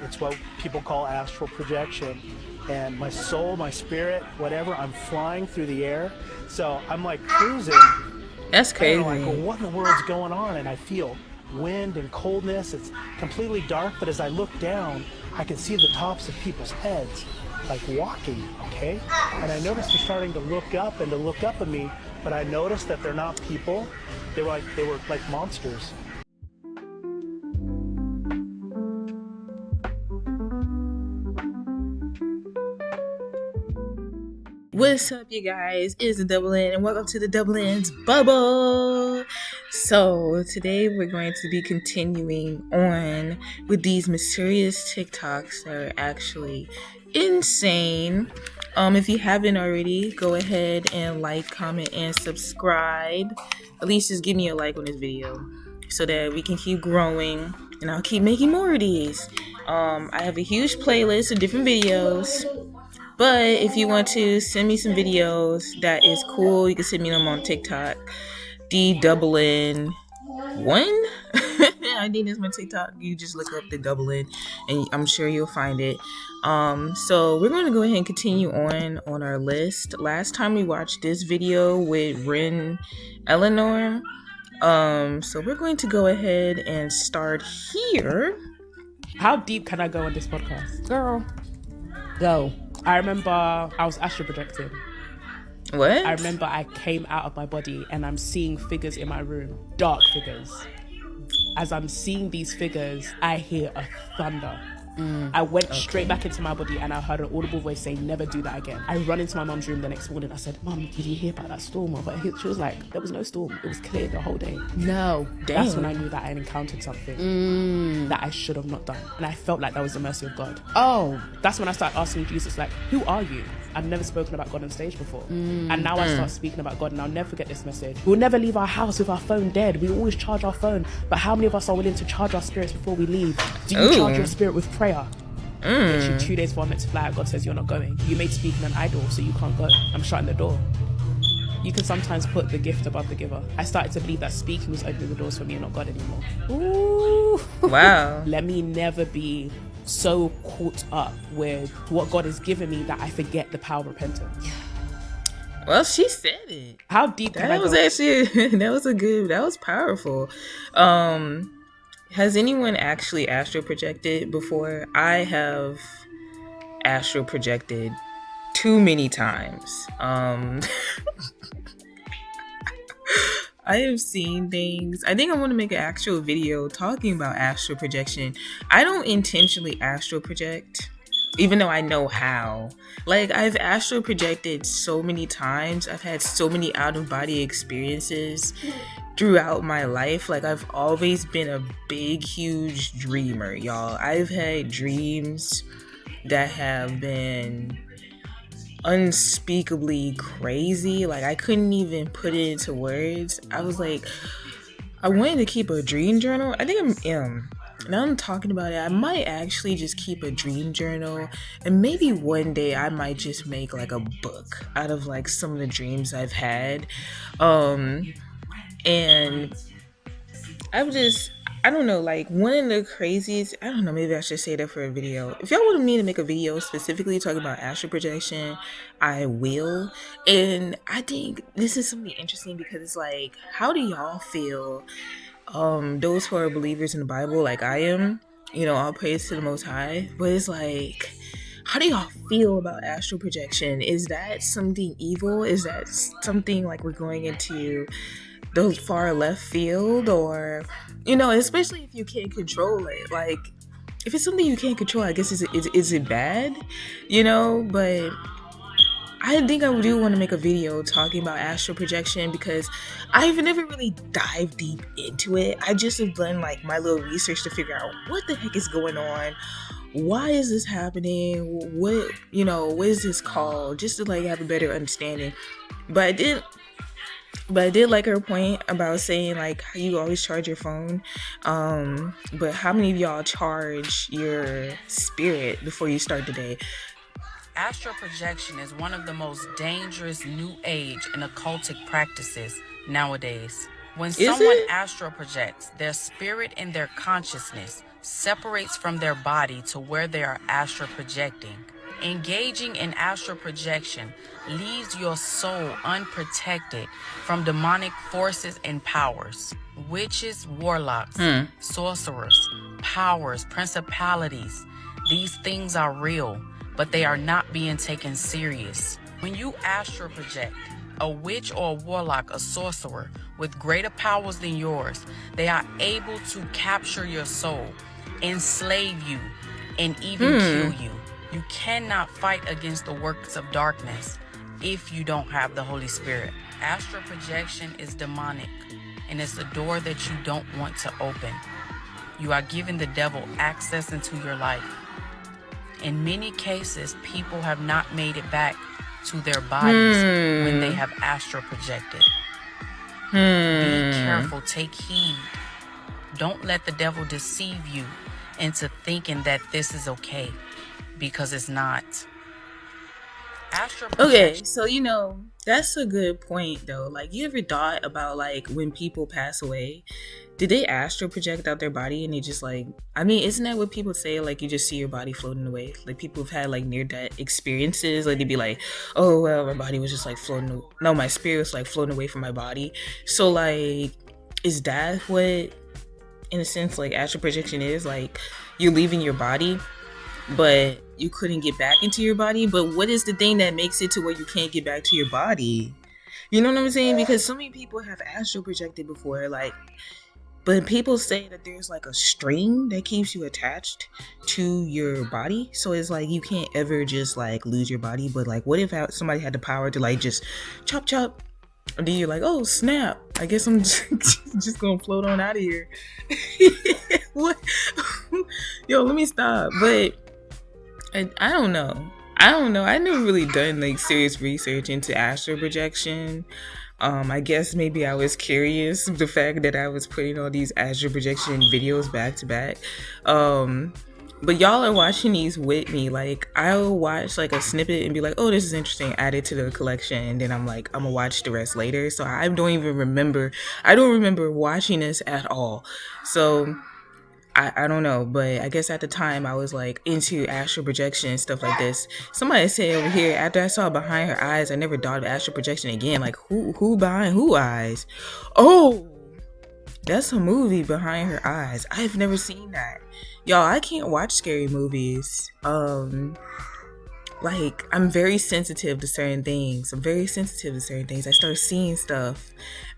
It's what people call astral projection. And my soul, my spirit, whatever, I'm flying through the air. So I'm like cruising. That's I don't know, like, crazy. well, what in the world's going on? And I feel wind and coldness. It's completely dark, but as I look down, I can see the tops of people's heads, like walking, okay? And I noticed they're starting to look up and to look up at me, but I noticed that they're not people. They were like monsters. What's up, you guys? It's the Double N, and welcome to the Double N's Bubble. So today we're going to be continuing on with these mysterious TikToks that are actually insane. If you haven't already, go ahead and like, comment, and subscribe. At least just give me a like on this video so that we can keep growing, and I'll keep making more of these. I have a huge playlist of different videos. But if you want to send me some videos that is cool, you can send me them on TikTok. D-double-N-1. I think that's my TikTok. You just look up the double N and I'm sure you'll find it. So we're going to go ahead and continue on our list. Last time we watched this video with Ren Eleanor. So we're going to go ahead and start here. How deep can I go on this podcast? Girl, go. I remember I was astral projecting. What? I remember I came out of my body and I'm seeing figures in my room. Dark figures. As I'm seeing these figures, I hear a thunder. I went straight back into my body and I heard an audible voice saying, never do that again. I run into my mum's room the next morning. I said, Mum, did you hear about that storm? But she was like, there was no storm. It was clear the whole day. No. Damn. That's when I knew that I had encountered something that I should have not done. And I felt like that was the mercy of God. Oh. That's when I started asking Jesus, like, who are you? I've never spoken about God on stage before. And now I start speaking about God, and I'll never forget this message. We'll never leave our house with our phone dead. We always charge our phone. But how many of us are willing to charge our spirits before we leave? Do you charge your spirit with prayer? Literally 2 days before I'm meant to fly out, God says you're not going. You made speaking an idol, so you can't go. I'm shutting the door. You can sometimes put the gift above the giver. I started to believe that speaking was opening the doors for me and not God anymore. Ooh. Wow. Let me never be so caught up with what God has given me that I forget the power of repentance. Well, she said it. How deep can I That was go? actually that was powerful. Has anyone actually astral projected before? I have astral projected too many times. I have seen things. I think I want to make an actual video talking about astral projection. I don't intentionally astral project, even though I know how. Like, I've astral projected so many times. I've had so many out-of-body experiences throughout my life. Like, I've always been a big, huge dreamer, y'all. I've had dreams that have been unspeakably crazy. Like, I couldn't even put it into words. I was like, I wanted to keep a dream journal. I think now I'm talking about it, I might actually just keep a dream journal, and maybe one day I might just make like a book out of like some of the dreams I've had. And I don't know, like, one of the craziest, I don't know, maybe I should say that for a video. If y'all wanted me to make a video specifically talking about astral projection, I will. And I think this is something interesting because it's like, how do y'all feel? Those who are believers in the Bible, like I am, all praise to the Most High. But it's like, how do y'all feel about astral projection? Is that something evil? Is that something like we're going into the far left field? Or, especially if you can't control it. Like, if it's something you can't control, I guess is it bad? But I think I do want to make a video talking about astral projection because I've never really dived deep into it. I just have done like my little research to figure out what the heck is going on. Why is this happening? What is this called? Just to like have a better understanding. But I did like her point about saying like how you always charge your phone. But how many of y'all charge your spirit before you start the day? Astral projection is one of the most dangerous new age and occultic practices nowadays. When someone astral projects, their spirit and their consciousness separates from their body to where they are astral projecting. Engaging in astral projection leaves your soul unprotected from demonic forces and powers. Witches, warlocks, sorcerers, powers, principalities. These things are real, but they are not being taken serious. When you astral project, a witch or a warlock, a sorcerer with greater powers than yours, they are able to capture your soul, enslave you, and even kill you. You cannot fight against the works of darkness if you don't have the Holy Spirit. Astral projection is demonic, and it's a door that you don't want to open. You are giving the devil access into your life. In many cases, people have not made it back to their bodies when they have astral projected. Be careful, take heed. Don't let the devil deceive you into thinking that this is okay, because it's not. Astral projection. Okay, so you know, that's a good point though. Like, you ever thought about like when people pass away, did they astral project out their body and they just like, I mean, isn't that what people say? Like, you just see your body floating away. Like, people have had like near-death experiences. Like, they'd be like, oh well, my body was just like floating. No, my spirit was like floating away from my body. So like, is that what, in a sense, like astral projection is? Like, you're leaving your body, but you couldn't get back into your body. But what is the thing that makes it to where you can't get back to your body? You know what I'm saying? Because so many people have astral projected before, like, but people say that there's like a string that keeps you attached to your body. So it's like you can't ever just like lose your body. But like, what if somebody had the power to like just chop chop, and then you're like, oh snap, I guess I'm just gonna float on out of here. What? Yo, let me stop. But I don't know. I never really done like serious research into astral projection. I guess maybe I was curious, the fact that I was putting all these astral projection videos back to back. But y'all are watching these with me. Like, I'll watch like a snippet and be like, oh, this is interesting, add it to the collection, and then I'm like, I'm gonna watch the rest later. So I don't remember watching this at all. So I don't know, but I guess at the time I was like into astral projection and stuff like this. Somebody said over here, after I saw Behind Her Eyes, I never thought of astral projection again. Like, who behind who eyes? Oh, that's a movie, Behind Her Eyes. I've never seen that. Y'all, I can't watch scary movies. Like, I'm very sensitive to certain things. I start seeing stuff.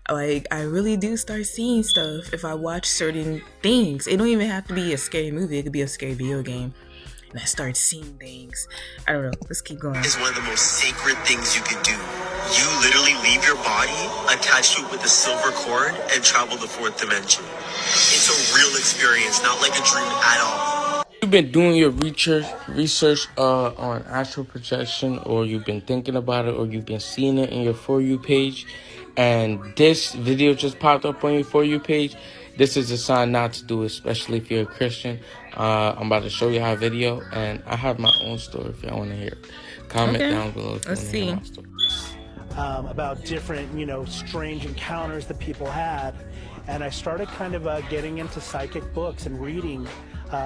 Like, I really do start seeing stuff if I watch certain things. It don't even have to be a scary movie. It could be a scary video game. And I start seeing things. I don't know. Let's keep going. Is one of the most sacred things you can do. You literally leave your body, attach to it with a silver cord, and travel the fourth dimension. It's a real experience, not like a dream at all. You've been doing your research on astral projection, or you've been thinking about it, or you've been seeing it in your For You page, and this video just popped up on your For You page, this is a sign not to do it, especially if you're a Christian. I'm about to show you our video, and I have my own story if y'all want to hear it. Comment down below if you want to hear my story. About different, strange encounters that people had. And I started kind of getting into psychic books and reading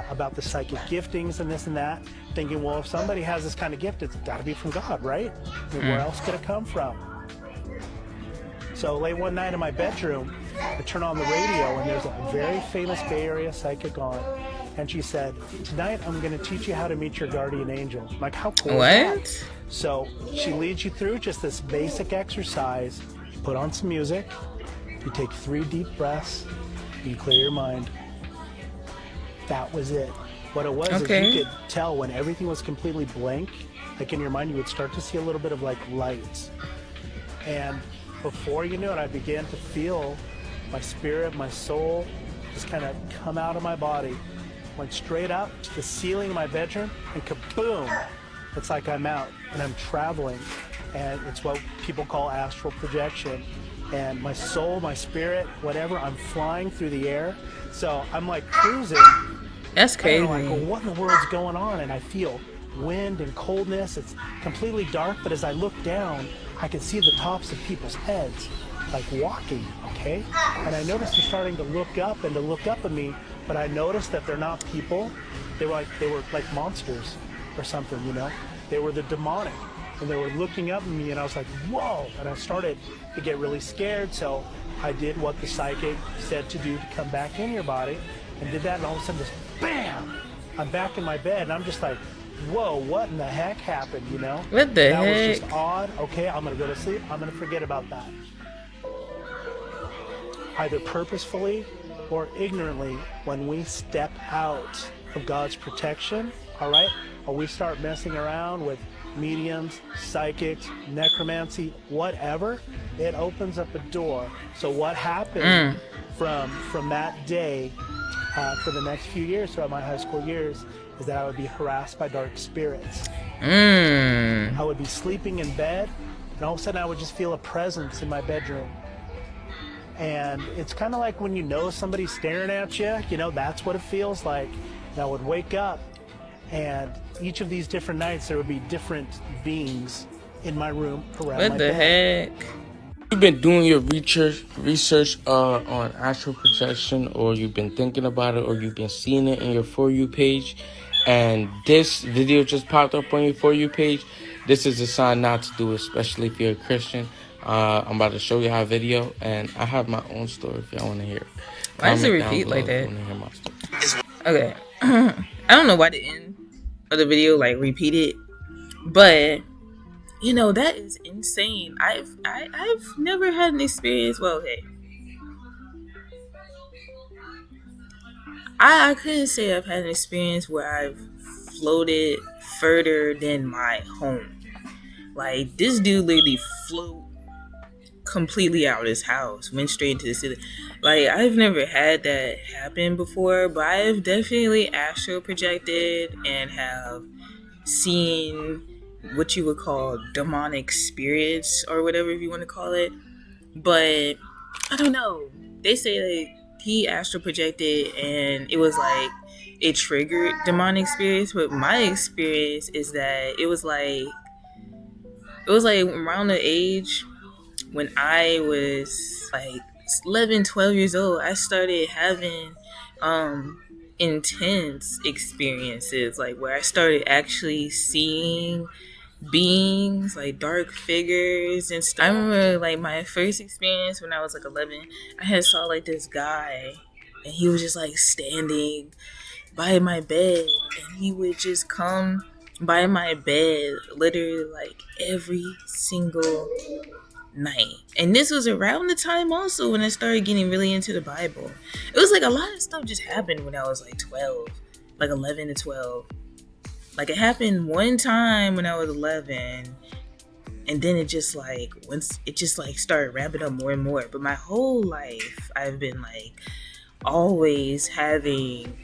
about the psychic giftings and this and that, thinking, well, if somebody has this kind of gift, it's got to be from God, right? I mean, where else could it come from? So late one night in my bedroom, I turn on the radio, and there's a very famous Bay Area psychic on. And she said, tonight I'm going to teach you how to meet your guardian angel. I'm like, how cool is that? So she leads you through just this basic exercise. You put on some music, you take 3 deep breaths, and you clear your mind. That was it. What it was is you could tell when everything was completely blank, like in your mind, you would start to see a little bit of like lights. And before you knew it, I began to feel my spirit, my soul just kind of come out of my body, went straight up to the ceiling of my bedroom, and kaboom! It's like I'm out and I'm traveling, and it's what people call astral projection. And my soul, my spirit, whatever, I'm flying through the air. So I'm like cruising. That's crazy. And I'm like, well, what in the world's going on? And I feel wind and coldness. It's completely dark, but as I look down, I can see the tops of people's heads, like walking, okay? And I noticed they're starting to look up and to look up at me, but I noticed that they're not people. They were like monsters or something, you know? They were the demonic, and they were looking up at me, and I was like, whoa! And I started to get really scared, so I did what the psychic said to do, to come back in your body, and did that, and all of a sudden, just BAM! I'm back in my bed, and I'm just like, whoa, what in the heck happened, you know? What the that heck? was just odd. Okay, I'm gonna go to sleep. I'm gonna forget about that. Either purposefully or ignorantly, when we step out of God's protection, all right, or we start messing around with mediums, psychics, necromancy, whatever, it opens up a door. So what happened from that day for the next few years, throughout my high school years, is that I would be harassed by dark spirits. I would be sleeping in bed, and all of a sudden I would just feel a presence in my bedroom. And it's kind of like when you know somebody's staring at you, you know, that's what it feels like. And I would wake up, and each of these different nights there would be different beings in my room around my bed. What the heck? You've been doing your research on astral projection, or you've been thinking about it, or you've been seeing it in your For You page, and this video just popped up on your For You page, this is a sign not to do it, especially if you're a Christian. I'm about to show you our video, and I have my own story if y'all want to hear it. Why does it Comment down repeat below like if you that? wanna hear my story. Okay. I don't know why the end of the video like repeated, but you know, that is insane. I've never had an experience. Well, okay, I couldn't say I've had an experience where I've floated further than my home. Like, this dude literally flew completely out of his house, went straight into the city. Like, I've never had that happen before, but I've definitely astral projected and have seen what you would call demonic spirits or whatever you want to call it. But I don't know. They say that he astral projected and it was like it triggered demonic spirits, but my experience is that it was like around the age when I was like 11, 12 years old, I started having intense experiences, like where I started actually seeing beings, like dark figures and stuff. I remember like my first experience when I was like 11, I had saw like this guy, and he was just like standing by my bed, and he would just come by my bed literally like every single night. And this was around the time also when I started getting really into the Bible. It was like a lot of stuff just happened when I was like 12, like 11 to 12. Like, it happened one time when I was 11, and then it just like started ramping up more and more. But my whole life I've been like always having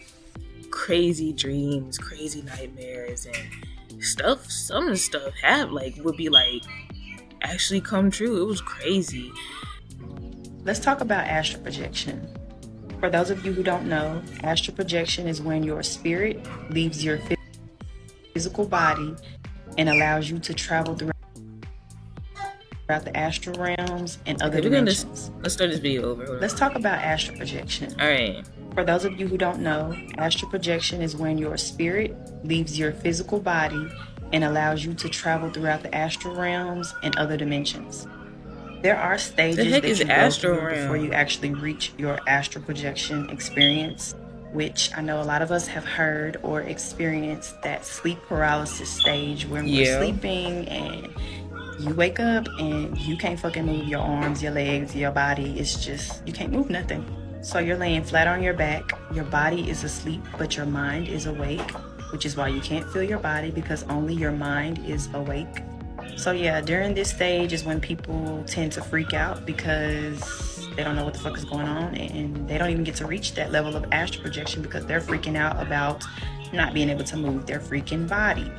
crazy dreams, crazy nightmares, and stuff. Some of the stuff would be like actually come true. It was crazy. Let's talk about astral projection. For those of you who don't know, astral projection is when your spirit leaves your physical body and allows you to travel throughout the astral realms and other dimensions. Let's start this video over. Let's talk about astral projection. All right. For those of you who don't know, astral projection is when your spirit leaves your physical body and allows you to travel throughout the astral realms and other dimensions. There are stages that you go through before you actually reach your astral projection experience, which I know a lot of us have heard or experienced that sleep paralysis stage when we're sleeping and you wake up and you can't fucking move your arms, your legs, your body. It's just, you can't move nothing. So you're laying flat on your back. Your body is asleep, but your mind is awake, which is why you can't feel your body, because only your mind is awake. So yeah, during this stage is when people tend to freak out because they don't know what the fuck is going on, and they don't even get to reach that level of astral projection because they're freaking out about not being able to move their freaking body.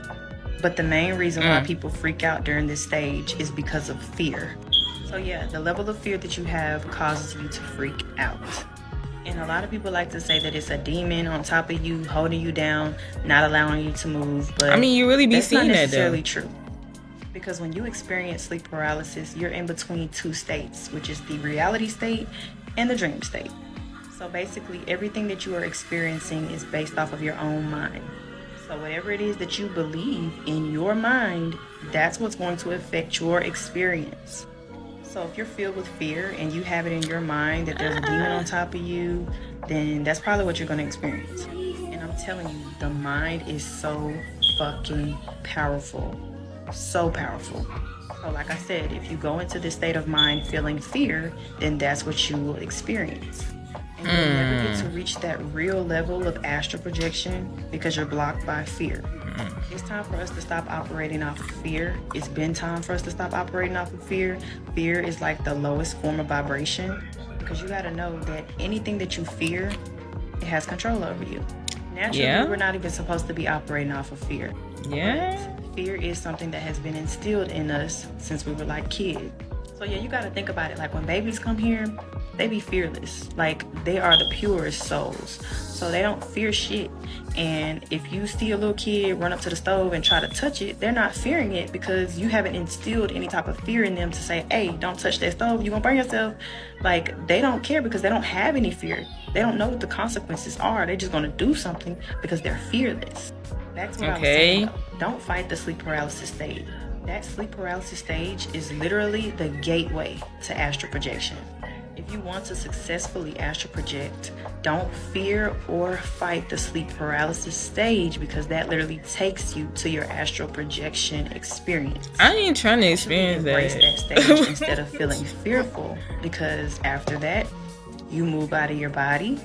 But the main reason why people freak out during this stage is because of fear. So yeah, the level of fear that you have causes you to freak out. And a lot of people like to say that it's a demon on top of you, holding you down, not allowing you to move. But I mean, you really be that's seeing not that necessarily though. true. Because when you experience sleep paralysis, you're in between two states, which is the reality state and the dream state. So basically, everything that you are experiencing is based off of your own mind. So whatever it is that you believe in your mind, that's what's going to affect your experience. So if you're filled with fear and you have it in your mind that there's a demon on top of you, then that's probably what you're going to experience. And I'm telling you, the mind is so fucking powerful. So powerful. So like I said, if you go into this state of mind feeling fear, then that's what you will experience. And you'll never get to reach that real level of astral projection because you're blocked by fear. It's time for us to stop operating off of fear. It's been time for us to stop operating off of fear. Fear is like the lowest form of vibration, because you got to know that anything that you fear, it has control over you. Naturally, we're not even supposed to be operating off of fear. But fear is something that has been instilled in us since we were like kids. So yeah, you got to think about it. Like when babies come here, they be fearless. Like they are the purest souls. So they don't fear shit. And if you see a little kid run up to the stove and try to touch it, they're not fearing it because you haven't instilled any type of fear in them to say, hey, don't touch that stove, you're gonna burn yourself. Like they don't care because they don't have any fear. They don't know what the consequences are. They're just gonna do something because they're fearless. That's what I was saying. Don't fight the sleep paralysis stage. That sleep paralysis stage is literally the gateway to astral projection. If you want to successfully astral project, don't fear or fight the sleep paralysis stage, because that literally takes you to your astral projection experience. I ain't trying to experience Embrace that stage instead of feeling fearful, because after that, you move out of your body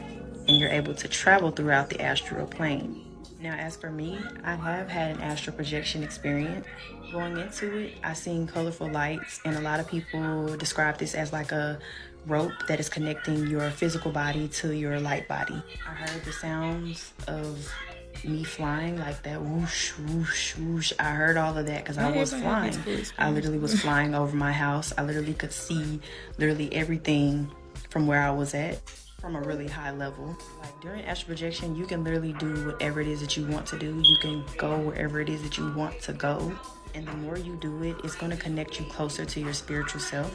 and you're able to travel throughout the astral plane. Now, as for me, I have had an astral projection experience. Going into it, I seen colorful lights, and a lot of people describe this as like a rope that is connecting your physical body to your light body. I heard the sounds of me flying, like that whoosh, whoosh, whoosh. I heard all of that because I was flying. I literally was flying over my house. I literally could see literally everything from where I was at, from a really high level. Like during astral projection, you can literally do whatever it is that you want to do. You can go wherever it is that you want to go. And the more you do it, it's going to connect you closer to your spiritual self.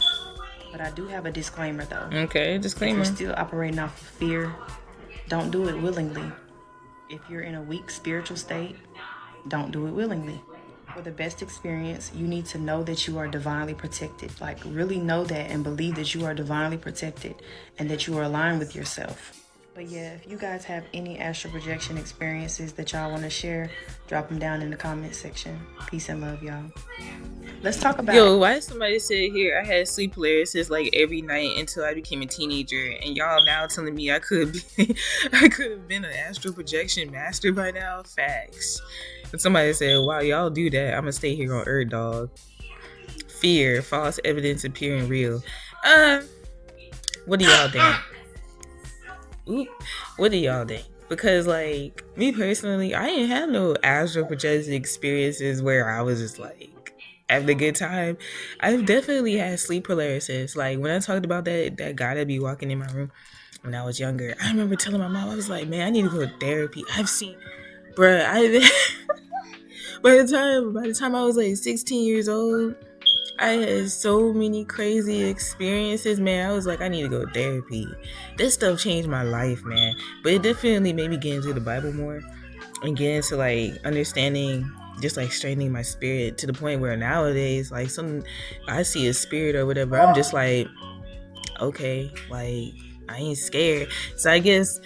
But I do have a disclaimer though. Okay, disclaimer. If you're still operating off of fear, don't do it willingly. If you're in a weak spiritual state, don't do it willingly. For the best experience, you need to know that you are divinely protected. Like really know that and believe that you are divinely protected and that you are aligned with yourself. But yeah, if you guys have any astral projection experiences that y'all want to share, drop them down in the comment section. Peace and love, y'all. Let's talk about why did somebody say here I had sleep paralysis like every night until I became a teenager, and y'all now telling me I could have been an astral projection master by now? Facts. And somebody said, wow, y'all do that, I'm gonna stay here on Earth, dog. Fear, false evidence appearing real. What do y'all think? What do y'all think? Because like me personally, I didn't have no astral projection experiences where I was just like having a good time. I've definitely had sleep paralysis. Like when I talked about that guy that be walking in my room when I was younger, I remember telling my mom, I was like, man, I need to go to therapy. I've seen, bruh, by the time I was like 16 years old, I had so many crazy experiences, man. I was like, I need to go to therapy. This stuff changed my life, man. But it definitely made me get into the Bible more and get into like understanding, just like strengthening my spirit to the point where nowadays, like I see a spirit or whatever, I'm just like, okay, like I ain't scared. So I guess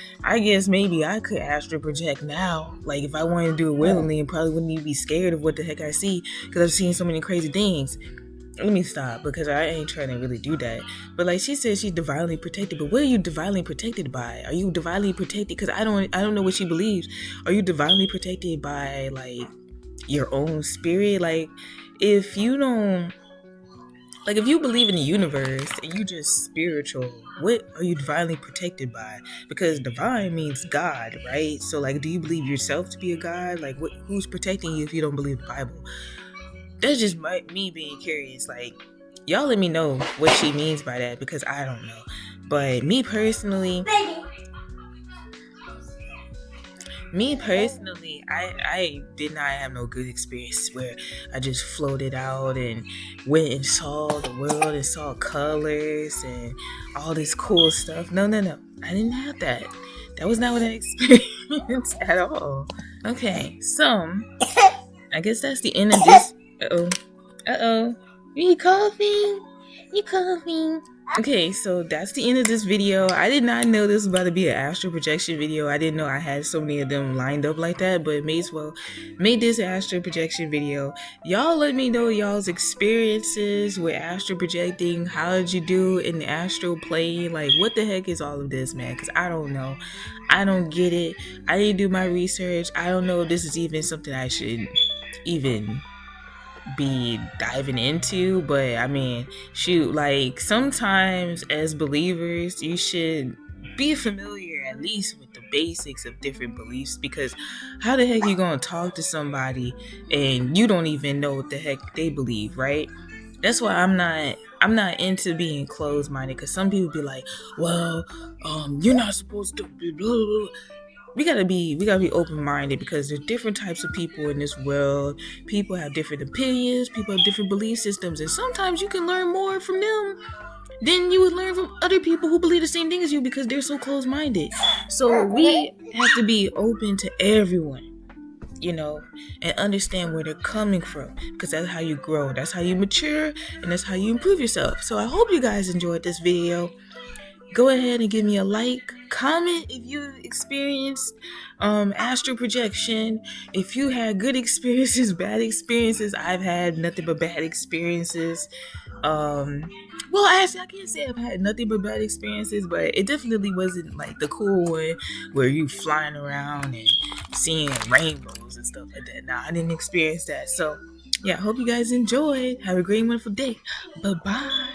maybe I could astral project now. Like if I wanted to do it willingly, and probably wouldn't even be scared of what the heck I see, because I've seen so many crazy things. Let me stop, because I ain't trying to really do that. But like she said, she's divinely protected. But what are you divinely protected by? Are you divinely protected? Because I don't know what she believes. Are you divinely protected by like your own spirit? Like if you believe in the universe and you just spiritual, what are you divinely protected by? Because divine means God, right? So like, do you believe yourself to be a God? Like who's protecting you if you don't believe the Bible? That's just me being curious. Like, y'all let me know what she means by that, because I don't know. But me personally, Me personally, I did not have no good experience where I just floated out and went and saw the world and saw colors and all this cool stuff. No. I didn't have that. That was not what I experienced at all. Okay, so I guess that's the end of this. Uh-oh. You coughing? You coughing? Okay, so that's the end of this video. I did not know this was about to be an astral projection video. I didn't know I had so many of them lined up like that, but may as well make this astral projection video. Y'all let me know y'all's experiences with astral projecting. How did you do in the astral plane? Like, what the heck is all of this, man? Because I don't know. I don't get it. I didn't do my research. I don't know if this is even something I should even be diving into, but I mean, shoot, like sometimes as believers you should be familiar at least with the basics of different beliefs, because how the heck you gonna talk to somebody and you don't even know what the heck they believe, right? That's why I'm not into being closed-minded, because some people be like, well, you're not supposed to be blah, blah, blah. We gotta be open-minded, because there's different types of people in this world. People have different opinions, people have different belief systems, and sometimes you can learn more from them than you would learn from other people who believe the same thing as you, because they're so close-minded. So we have to be open to everyone, you know, and understand where they're coming from, because that's how you grow, that's how you mature, and that's how you improve yourself. So I hope you guys enjoyed this video. Go ahead and give me a like, comment if you experienced astral projection, if you had good experiences, bad experiences. I've had nothing but bad experiences. Well, actually, I can't say I've had nothing but bad experiences, but it definitely wasn't like the cool one where you flying around and seeing rainbows and stuff like that. Nah, I didn't experience that. So yeah, I hope you guys enjoyed. Have a great, wonderful day. Bye-bye.